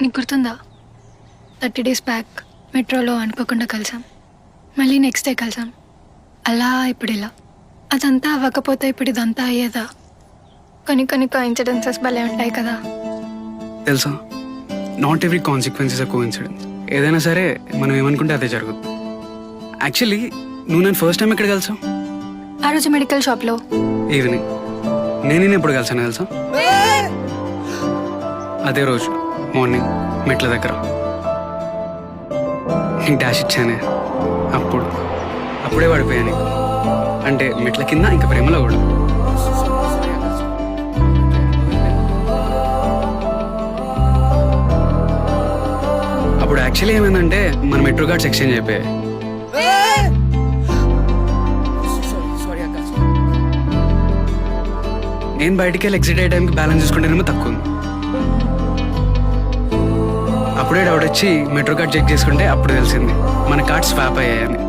నీకు గుర్తుందా 30 days back మెట్రోలో అనుకోకుండా కలిసాం, మళ్ళీ నెక్స్ట్ డే కలిసాం, అలా ఇప్పుడు ఇలా. అదంతా అవ్వకపోతే ఇప్పుడు ఇదంతా అయ్యేదా? కొన్ని కొన్ని కోఇన్సిడెన్సెస్ భలే ఉంటాయి కదా. తెలుసా, not every consequence is a coincidence. ఏదైనా సరే మనం ఏమనుకుంటే అదే జరుగుతుంది. యాక్చువల్లీ నువ్వు నన్ను ఫస్ట్ టైం ఎక్కడ కలిసావు? ఆ రోజు మెడికల్ షాప్లో. ఈవినింగ్. నేను ఎప్పుడు కలిసాను తెలుసా? అదే రోజు మార్నింగ్ మెట్ల దగ్గర నీకు డాష్ ఇచ్చానే, అప్పుడే పడిపోయా నీకు. అంటే మెట్ల కింద, ఇంకా ప్రేమలో కూడా. అప్పుడు యాక్చువల్లీ ఏమైందంటే మన మెట్రో కార్డ్స్ ఎక్స్చేంజ్ అయిపోయాయి. నేను బయటికి వెళ్ళి ఎగ్జిట్ అయ్యే టైంకి బ్యాలెన్స్ చూసుకుంటేనేమో తక్కువ ఉంది. అప్పుడే డౌట్ వచ్చి మెట్రో కార్డ్ చెక్ చేసుకుంటే అప్పుడు తెలిసింది మన కార్డ్ స్వాప్ అయ్యాయని.